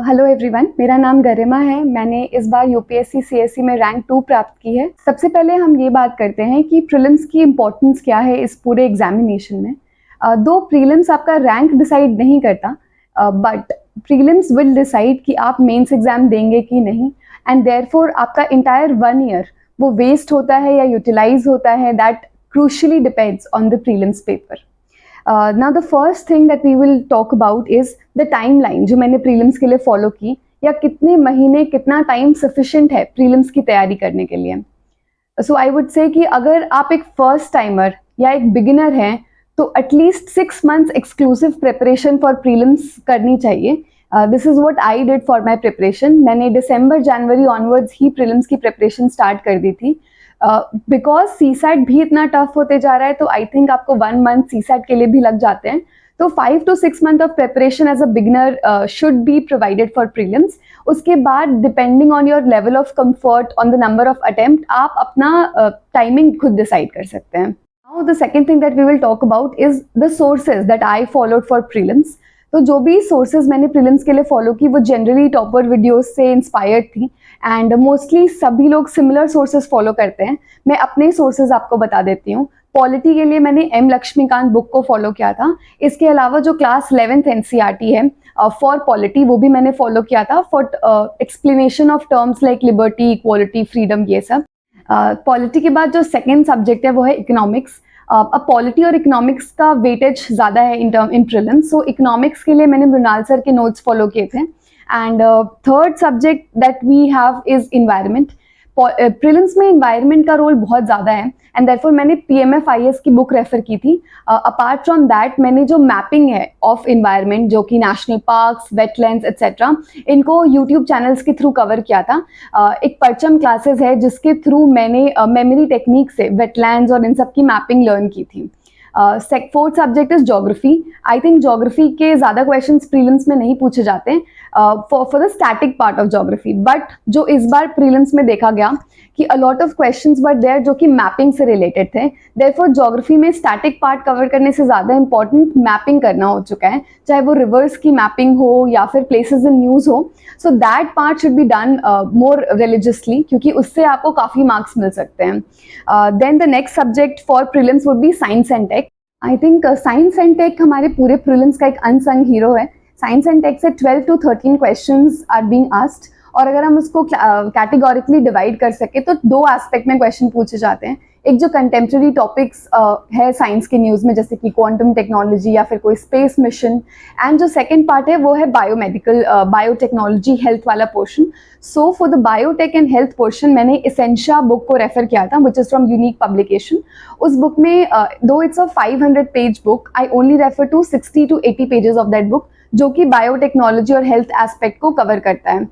Hello everyone, मेरा नाम गरिमा है। मैंने इस बार यूपीएससी सीएससी में रैंक 2 प्राप्त की है। सबसे पहले हम ये बात करते हैं कि प्रीलिम्स की इम्पोर्टेंस क्या है इस पूरे एग्जामिनेशन में। दो प्रीलिम्स आपका रैंक डिसाइड नहीं करता, बट प्रीलिम्स विल डिसाइड कि आप मेंस एग्जाम देंगे कि नहीं, एंड देयरफॉर आपका इंटायर 1 ईयर वो वेस्ट होता है या यूटिलाइज होता है। That crucially depends on the prelims paper. Now the first thing that we will talk about is the timeline जो मैंने प्रीलिम्स के लिए फॉलो की, या कितने महीने कितना टाइम सफिशिएंट है प्रीलिम्स की तैयारी करने के लिए। सो आई वुड से कि अगर आप एक फर्स्ट टाइमर या एक बिगिनर हैं तो at least 6 months exclusive preparation for prelims करनी चाहिए। This is what I did for my preparation. मैंने दिसंबर जनवरी ऑनवर्ड्स ही प्रीलिम्स की प्रिपरेशन स्टार्ट कर दी थी। बिकॉज सीसैट भी इतना टफ होते जा रहा है, तो आई थिंक आपको 1 मंथ सीसैट के लिए भी लग जाते हैं। तो 5 to 6 month of preparation as a beginner should be provided for prelims. उसके बाद depending on your level of comfort on the number of attempt आप अपना टाइमिंग खुद डिसाइड कर सकते हैं। Now the second thing that we will talk about is the sources that I followed for prelims. तो जो भी सोर्सेज मैंने प्रीलिम्स के लिए फॉलो की वो जनरली टॉपर वीडियोज से इंस्पायर्ड थी, एंड मोस्टली सभी लोग सिमिलर सोर्सेज फॉलो करते हैं। मैं अपने सोर्सेज आपको बता देती हूँ। पॉलिटी के लिए मैंने एम लक्ष्मीकांत बुक को फॉलो किया था। इसके अलावा जो क्लास 11th एनसीईआरटी है फॉर पॉलिटी, वो भी मैंने फॉलो किया था for explanation of terms like liberty, equality, freedom, ये सब। पॉलिटी के बाद जो सेकेंड सब्जेक्ट है वो है इकोनॉमिक्स। अब पॉलिटी और इकोनॉमिक्स का वेटेज ज़्यादा है इन प्रीलिम्स, सो इकोनॉमिक्स के लिए मैंने मृणाल सर के नोट्स फॉलो किए थे। And third subject that we have is environment. Prelims में इन्वायरमेंट का रोल बहुत ज़्यादा है, एंड देयरफॉर मैंने पीएमएफआईएस की बुक रेफर की थी। अपार्ट फ्रॉम दैट मैंने जो मैपिंग है ऑफ इन्वायरमेंट, जो कि नेशनल पार्क्स, वेटलैंड्स एक्सेट्रा, इनको यूट्यूब चैनल्स के थ्रू कवर किया था। एक परचम क्लासेस है जिसके थ्रू मैंने मेमोरी टेक्निक से वेटलैंड्स और इन सब की मैपिंग लर्न की थी। Fourth subject is geography. I think geography के ज़्यादा क्वेश्चंस प्रीलिम्स में नहीं पूछे जाते हैं for the static part of geography, but जो इस बार प्रीलिम्स में देखा गया कि a lot of questions were there जो कि मैपिंग से रिलेटेड थे। देयरफॉर ज्योग्राफी में स्टैटिक पार्ट कवर करने से ज़्यादा इंपॉर्टेंट मैपिंग करना हो चुका है, चाहे वो रिवर्स की मैपिंग हो या फिर प्लेसेस इन न्यूज़ हो। So that part should be done more religiously, क्योंकि उससे आपको काफ़ी मार्क्स मिल सकते हैं। Then the next subject for prelims would be science and tech. I think science and tech हमारे पूरे प्रीलिम्स का एक अनसंग हीरो है। साइंस एंड टेक से 12 to 13 questions are being asked, और अगर हम उसको कैटेगोरिकली डिवाइड कर सके तो 2 एस्पेक्ट में क्वेश्चन पूछे जाते हैं। एक जो कंटेम्प्रेरी टॉपिक्स है साइंस के न्यूज़ में, जैसे कि क्वांटम टेक्नोलॉजी या फिर कोई स्पेस मिशन, एंड जो सेकंड पार्ट है वो है बायोमेडिकल, बायोटेक्नोलॉजी, हेल्थ वाला portion. So for the biotech and health portion मैंने एसेंशिया बुक को रेफर किया था, which is from Unique publication. उस बुक में though it's a 500 page book, I only refer to 60 to 80 pages of that book, जो कि biotechnology और health aspect को कवर करता है।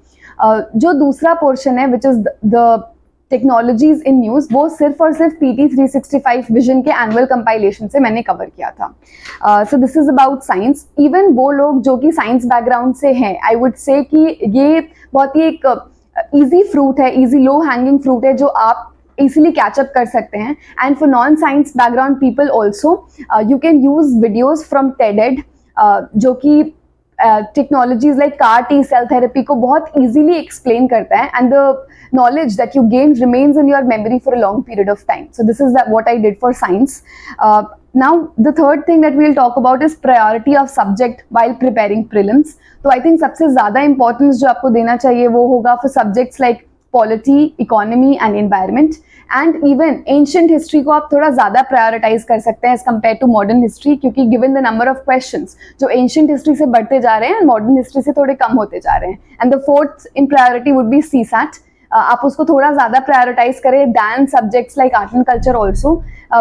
जो दूसरा पोर्शन है which is the technologies in news, वो सिर्फ और सिर्फ PT 365 विजन के एनुअल कंपाइलेशन से मैंने कवर किया था। सो this is about science. Even वो लोग जो कि साइंस बैकग्राउंड से हैं, आई वुड से कि ये बहुत ही एक ईजी फ्रूट है, ईजी लो हैंगिंग फ्रूट है जो आप easily catch up कर सकते हैं। And for non science background people also you can use videos from TED-Ed, जो कि technologies like CAR-T cell therapy को बहुत इजीली एक्सप्लेन करता है, and the knowledge that you gain remains in your memory for a long period of time. So this is what I did for science. Now the third thing that we'll talk about is priority of subject while preparing prelims. तो I think सबसे ज़्यादा importance जो आपको देना चाहिए वो होगा for subjects like polity, economy and environment, and even ancient history को आप थोड़ा ज़्यादा prioritize कर सकते हैं as compared to modern history, क्योंकि given the number of questions जो ancient history से बढ़ते जा रहे हैं modern history से थोड़े कम होते जा रहे हैं। And the fourth in priority would be CSAT. आप उसको थोड़ा ज़्यादा प्रायोरिटाइज करें than subjects like art and culture also,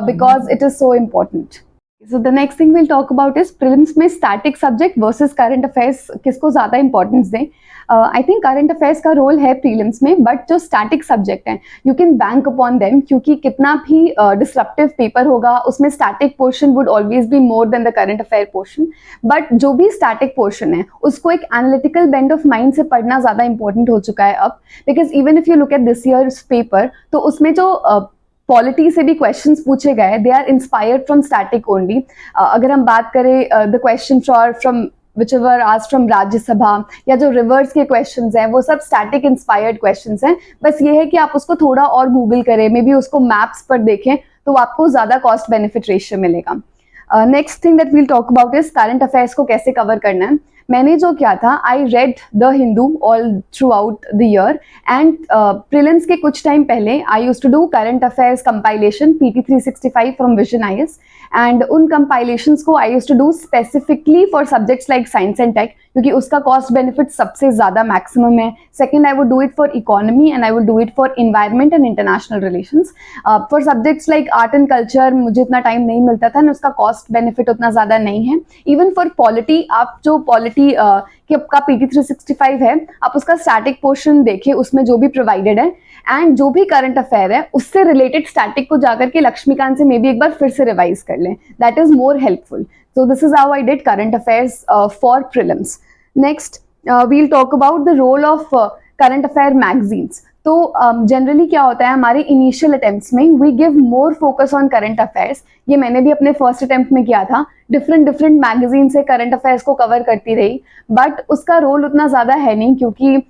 because it is so important. So the next thing will talk about is prelims में static subject versus current affairs किसको ज़्यादा importance दें। I think current affairs का role है prelims में, but जो static subject हैं you can bank upon them, क्योंकि कितना भी डिसरप्टिव पेपर होगा उसमें static portion would always be more than the current affair portion. But जो भी स्टैटिक पोर्शन है उसको एक एनालिटिकल बेंड ऑफ माइंड से पढ़ना ज़्यादा इंपॉर्टेंट हो चुका है अब, because even if you look at this year's paper, तो उसमें जो पॉलिटी से भी क्वेश्चंस पूछे गए, they are inspired from static only. अगर हम बात करें the question from which ever asked from Rajya Sabha, या जो रिवर्स के क्वेश्चंस हैं वो सब स्टैटिक इंस्पायर्ड क्वेश्चंस हैं। बस ये है कि आप उसको थोड़ा और गूगल करें, मे बी उसको मैप्स पर देखें, तो आपको ज़्यादा कॉस्ट बेनिफिट रेशियो मिलेगा। Next thing that we'll talk about is current affairs को कैसे कवर करना है। मैंने जो किया था, I read the Hindu all throughout the year, and prelims के कुछ टाइम पहले I used to do current affairs compilation PT 365 from Vision IS, and उन कंपाइलेशंस को I used to do specifically for subjects like science and tech, क्योंकि उसका cost benefit सबसे ज़्यादा maximum है। Second, I would do it for economy, and I would do it for environment and international relations. For subjects like art and culture मुझे इतना time नहीं मिलता था, और उसका कॉस्ट बेनिफिट उतना ज़्यादा नहीं है। इवन फॉर पॉलिटी, आप जो पॉलिटी कि आपका PT 365 है, आप उसका स्टैटिक पोर्शन देखें, उसमें जो भी प्रोवाइडेड है, एंड जो भी करंट अफेयर है उससे रिलेटेड स्टैटिक को जाकर के लक्ष्मीकांत से मे बी एक बार फिर से रिवाइज कर लें, that is more helpful. So this is how I did current affairs for prelims. Next, we'll talk about the role of current affair magazines. तो जनरली क्या होता है, हमारे इनिशियल अटेम्प्ट्स में we give more focus on current affairs. ये मैंने भी अपने फर्स्ट अटेम्प्ट में किया था, डिफरेंट मैगजीन से करंट अफेयर्स को कवर करती रही, बट उसका रोल उतना ज़्यादा है नहीं, क्योंकि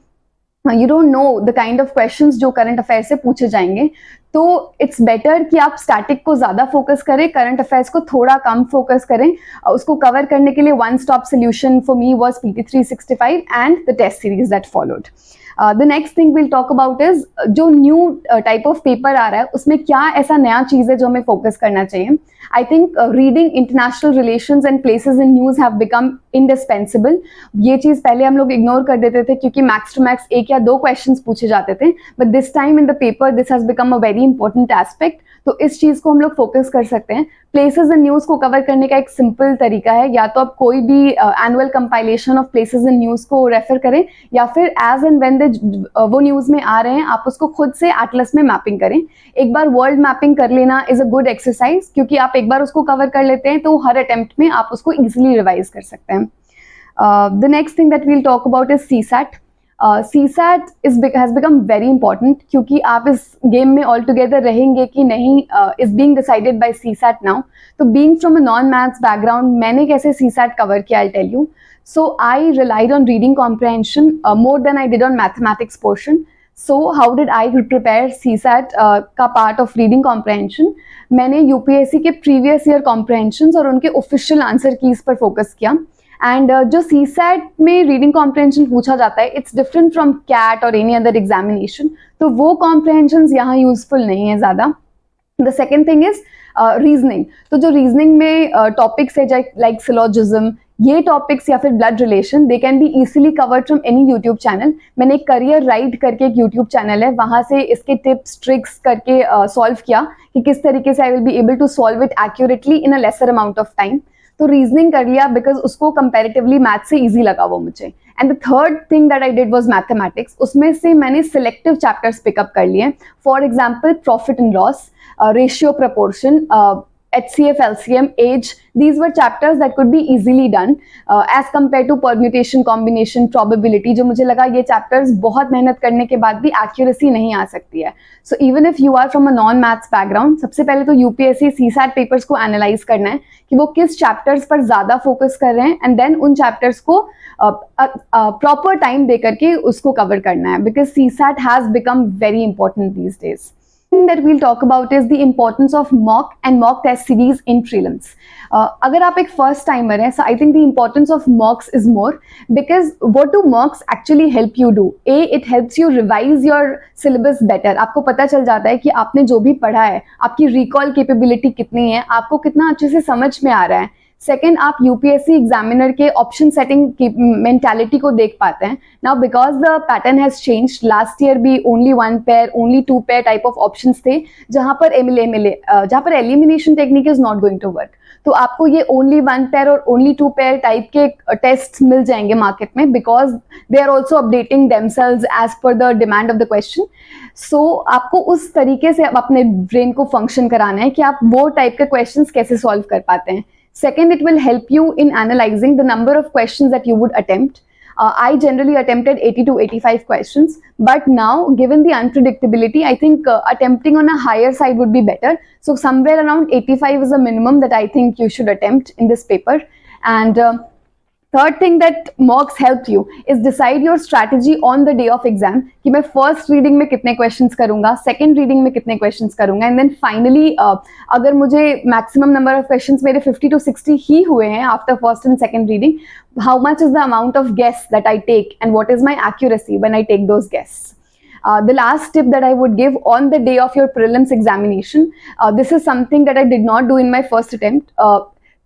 you don't know the kind of questions जो करंट अफेयर से पूछे जाएंगे। तो इट्स बेटर कि आप स्टैटिक को ज़्यादा फोकस करें, करंट अफेयर्स को थोड़ा कम फोकस करें। उसको कवर करने के लिए one stop solution for me was PT 365 and the test series that followed. The next thing will talk about is जो न्यू टाइप ऑफ पेपर आ रहा है, उसमें क्या ऐसा नया चीज़ है जो हमें फोकस करना चाहिए। I think reading international relations and places in news have become indispensable. ये चीज़ पहले हम लोग इग्नोर कर देते थे, क्योंकि मैक्स टू मैक्स 1 या 2 क्वेश्चंस पूछे जाते थे, but this time in the paper this has become a very important aspect. तो इस चीज़ को हम लोग फोकस कर सकते हैं। प्लेसेस इन न्यूज़ को कवर करने का एक सिंपल तरीका है, या तो आप कोई भी annual compilation of places in news को रेफर करें, या फिर एज एंड व्हेन वो न्यूज़ में आ रहे हैं आप उसको खुद से एटलस में मैपिंग करें। एक बार वर्ल्ड मैपिंग कर लेना इज अ गुड एक्सरसाइज, क्योंकि आप एक बार उसको कवर कर लेते हैं तो हर अटेम्प्ट में आप उसको इजीली रिवाइज कर सकते हैं। The next thing that we'll talk about is CSAT। CSAT has become very important, क्योंकि आप इस गेम में ऑल टुगेदर रहेंगे कि नहीं is being decided by CSAT now. तो being from a non maths background, मैंने कैसे CSAT कवर किया, I tell you. So I relied on reading comprehension more than I did on mathematics portion. So how did I prepare CSAT का part of reading comprehension. मैंने UPSC के previous year comprehensions और उनके official answer keys पर focus किया। And जो CSAT में reading comprehension पूछा जाता है, इट्स डिफरेंट फ्रॉम कैट और एनी अदर एग्जामिनेशन, तो वो कॉम्प्रहेंशंस यहाँ यूजफुल नहीं है ज़्यादा। The second thing is reasoning. तो जो रीजनिंग में टॉपिक्स है लाइक सिलोजिज्म, ये टॉपिक्स या फिर blood relation, they can be easily covered from any YouTube channel. मैंने एक करियर राइट करके एक यूट्यूब चैनल है, वहाँ से इसके टिप्स ट्रिक्स करके सॉल्व किया कि किस तरीके से I will be able to solve it accurately in a lesser amount of time. तो रीजनिंग कर लिया, बिकॉज उसको कंपैरेटिवली मैथ से इजी लगा वो मुझे। And the third thing that I did was mathematics. उसमें से मैंने सिलेक्टिव चैप्टर्स पिकअप कर लिए। For example profit and loss, ratio proportion, HCF, LCM, age, these were chapters that could be easily done as compared to permutation, combination, probability, जो मुझे लगा ये chapters बहुत मेहनत करने के बाद भी accuracy नहीं आ सकती है। So even if you are from a non-maths background, सबसे पहले तो UPSC CSAT papers को analyze करना है कि वो किस chapters पर ज़्यादा focus कर रहे हैं, and then उन chapters को proper time दे करके उसको cover करना है, because CSAT has become very important these days. That we'll talk about is the importance of mock and mock test series in prelims. अगर आप एक first timer हैं, so I think the importance of mocks is more, because what do mocks actually help you do? A, it helps you revise your syllabus better. आपको पता चल जाता है कि आपने जो भी पढ़ा है, आपकी recall capability कितनी है, आपको कितना अच्छे से समझ में आ रहा है। सेकेंड, आप UPSC एग्जामिनर के ऑप्शन सेटिंग की मेंटालिटी को देख पाते हैं। Now because the pattern has changed, last year भी only 1 pair, only 2 pair type of options थे, जहां पर elimination technique is not going to work. तो आपको ये ओनली 1 पेयर और ओनली 2 पेयर टाइप के टेस्ट मिल जाएंगे मार्केट में, because they are also updating themselves as per the demand of the question. So आपको उस तरीके से अपने ब्रेन को फंक्शन कराना है कि आप वो टाइप के क्वेश्चन कैसे सॉल्व कर पाते हैं। Second, it will help you in analyzing the number of questions that you would attempt. I generally attempted 80 to 85 questions, but now given the unpredictability, I think attempting on a higher side would be better. So somewhere around 85 is a minimum that I think you should attempt in this paper. And third thing that मॉक्स help you is decide your strategy on the day of exam कि मैं first reading में कितने questions करूंगा, second reading में कितने questions करूंगा, and then finally अगर मुझे मैक्सिमम नंबर ऑफ क्वेश्चंस मेरे 50 to 60 ही हुए हैं after first and second reading, how much is the amount of guess that I take and what is my accuracy when I take those guess. The last tip that I would give on the day of your prelims examination, this is something that I did not do in my first attempt.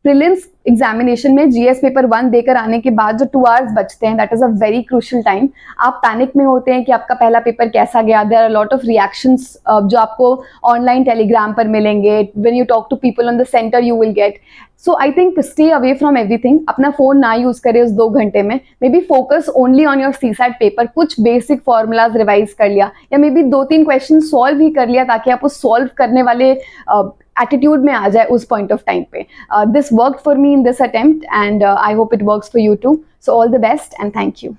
Prelims examination में GS paper 1 देकर आने के बाद जो 2 hours बचते हैं, that is a very crucial time. आप panic में होते हैं कि आपका पहला पेपर कैसा गया. There are lot of reactions जो आपको ऑनलाइन टेलीग्राम पर मिलेंगे. When you talk to people on the centre you will get. So I think stay away from everything. अपना फोन ना यूज करें उस 2 घंटे में. Maybe focus only on your CSAT paper. कुछ बेसिक फॉर्मूलाज रिवाइज कर लिया या मे बी 2-3 क्वेश्चन सॉल्व ही कर लिया ताकि आप उस सॉल्व करने वाले एटीट्यूड में आ जाए उस पॉइंट ऑफ टाइम पे. This work for me in this attempt and I hope it works for you too. So all the best and thank you.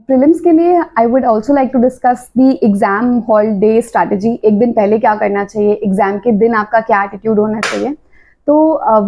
Prelims के लिए I would also like to discuss the exam hall day strategy. एक दिन पहले क्या करना चाहिए, exam के दिन आपका क्या एटीट्यूड होना चाहिए. तो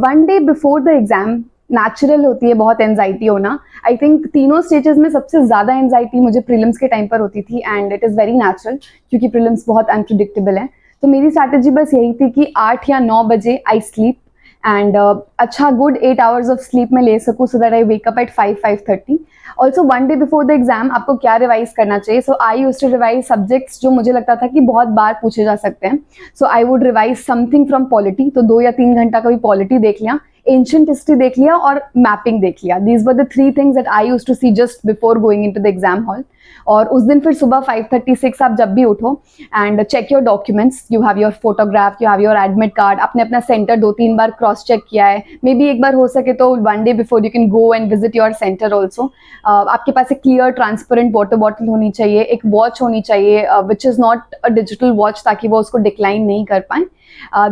1 day before the exam natural होती है बहुत एंजाइटी होना. आई थिंक तीनों स्टेजेस में सबसे ज़्यादा एंजाइटी मुझे प्रीलिम्स के टाइम पर होती थी and it is very natural क्योंकि प्रीलिम्स बहुत अनप्रिडिक्टेबल है. तो मेरी स्ट्रैटेजी बस यही थी कि 8 या 9 बजे आई स्लीप एंड अच्छा गुड 8 आवर्स ऑफ स्लीप में ले सकूँ so that I wake up at 5-5:30. Also 1 day before the exam आपको क्या रिवाइज करना चाहिए. So I used to revise subjects जो मुझे लगता था कि बहुत बार पूछे जा सकते हैं. So I would revise something from polity. तो 2 या 3 घंटा कभी पॉलिटी देख लिया, एंशिएंट हिस्ट्री देख लिया और मैपिंग देख लिया. These were the 3 things that I used to see just before going into the exam hall. और उस दिन फिर सुबह 5:36 आप जब भी उठो and check your documents. You have your photograph, you have your admit card. आपने अपना सेंटर 2-3 बार क्रॉस चेक किया है. मे बी एक बार हो सके तो 1 day before you can go and visit your centre also. आपके पास एक क्लियर ट्रांसपेरेंट वाटर बॉटल होनी चाहिए. एक वॉच होनी चाहिए which is not a digital watch ताकि वो उसको डिक्लाइन नहीं कर पाए.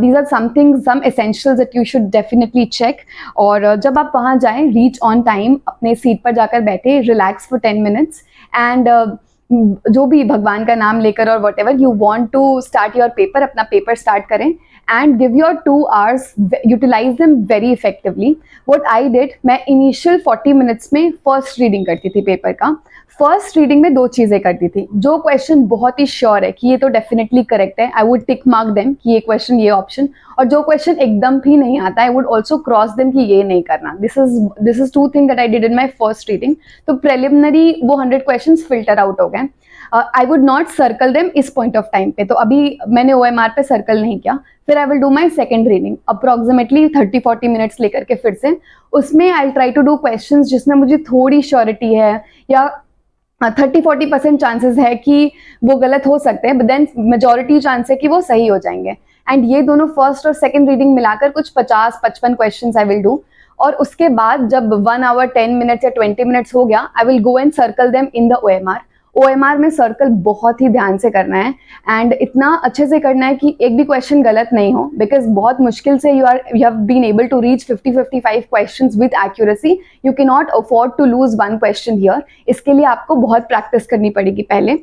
These are some essentials that you should definitely check. और जब आप वहाँ जाएं, रीच ऑन टाइम, अपने सीट पर जाकर बैठे, रिलैक्स फॉर 10 minutes एंड जो भी भगवान का नाम लेकर और whatever you want to start your paper, अपना पेपर स्टार्ट करें and give your 2 hours, utilise them very effectively. What I did, मैं इनिशियल 40 minutes में फर्स्ट रीडिंग करती थी पेपर का. फर्स्ट रीडिंग में 2 चीज़ें करती थी. जो क्वेश्चन बहुत ही श्योर है कि ये तो डेफिनेटली करेक्ट है, I would tick mark them कि ये क्वेश्चन, ये ऑप्शन. और जो क्वेश्चन एकदम भी नहीं आता, आई वुड ऑल्सो क्रॉस देम कि ये नहीं करना. This is 2 thing that I did in my first reading. तो प्रिलिमिनरी वो 100 क्वेश्चन फिल्टर आउट हो गए. I would not circle them इस पॉइंट ऑफ टाइम पे. तो अभी मैंने OMR पे सर्कल नहीं किया. फिर I will do my second reading approximately 30-40 minutes लेकर के. फिर से उसमें I try to do question जिसमें मुझे थोड़ी श्योरिटी है या 30-40% चांसेस है कि वो गलत हो सकते हैं, बट देन मेजॉरिटी चांस है कि वो सही हो जाएंगे. एंड ये दोनों फर्स्ट और सेकंड रीडिंग मिलाकर कुछ 50-55 क्वेश्चंस आई विल डू. और उसके बाद जब 1 hour 10 minutes या 20 minutes हो गया, I will go and circle them in the OMR. OMR में सर्कल बहुत ही ध्यान से करना है एंड इतना अच्छे से करना है कि एक भी क्वेश्चन गलत नहीं हो, बिकॉज बहुत मुश्किल से you have been able to reach 50-55 questions with accuracy. You can not afford to lose 1 question here. इसके लिए आपको बहुत प्रैक्टिस करनी पड़ेगी पहले.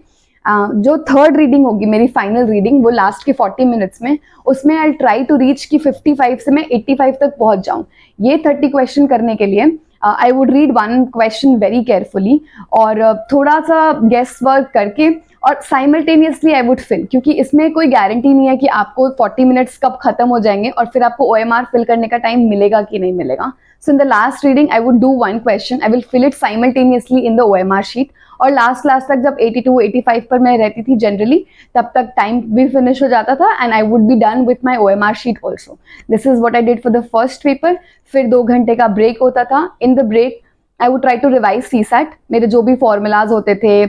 जो थर्ड रीडिंग होगी मेरी फाइनल रीडिंग, वो लास्ट के 40 मिनट्स में, उसमें आई ट्राई टू रीच कि 55 से मैं 85 तक पहुंच जाऊं. ये 30 क्वेश्चन करने के लिए I would read 1 question very carefully और थोड़ा सा गेस वर्क करके और साइमल्टेनियसली आई वुड फिल, क्योंकि इसमें कोई गारंटी नहीं है कि आपको 40 मिनट्स कब खत्म हो जाएंगे और फिर आपको OMR फिल करने का टाइम मिलेगा कि नहीं मिलेगा. So in the last reading I would do 1 question, I will fill it simultaneously in the OMR sheet. और लास्ट तक जब 82-85 पर मैं रहती थी जनरली, तब तक टाइम भी फिनिश हो जाता था and I would be done with my OMR sheet also. This is what I did for the first paper. फिर 2 घंटे का ब्रेक होता था. In the break I would try to revise CSAT. मेरे जो भी फॉर्मूलाज होते थे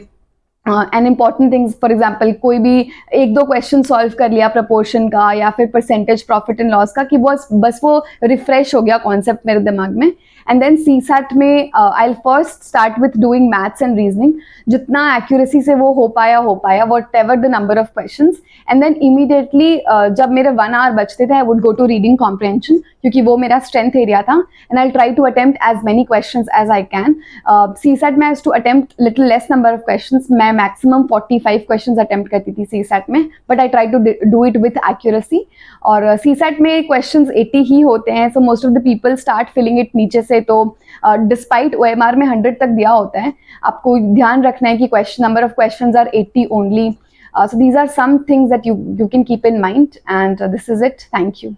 and important things, for example कोई भी 1-2 क्वेश्चन सॉल्व कर लिया प्रपोर्शन का या फिर परसेंटेज प्रॉफिट एंड लॉस का, कि बस वो रिफ्रेश हो गया कॉन्सेप्ट मेरे दिमाग में. एंड देन CSAT में I first start with doing maths and reasoning. जितना एक्यूरेसी से वो हो पाया whatever the number of questions. And then immediately जब मेरे 1 hour बचते थे, I would go to reading comprehension, क्योंकि वो मेरा स्ट्रेंथ एरिया था. And I try to attempt as many questions as I can. CSAT में has to attempt little less number of questions. मैं मैक्सिमम 45 क्वेश्चंस अटेम्प्ट करती थी CSAT में, but I try to do it with accuracy. और CSAT में questions 80 ही होते हैं, so most of the people start filling it नीचे से। तो डिस्पाइट OMR में 100 तक दिया होता है, आपको ध्यान रखना है कि question number of questions are 80 only. So these are some things that you can keep in mind, and this is it. Thank you.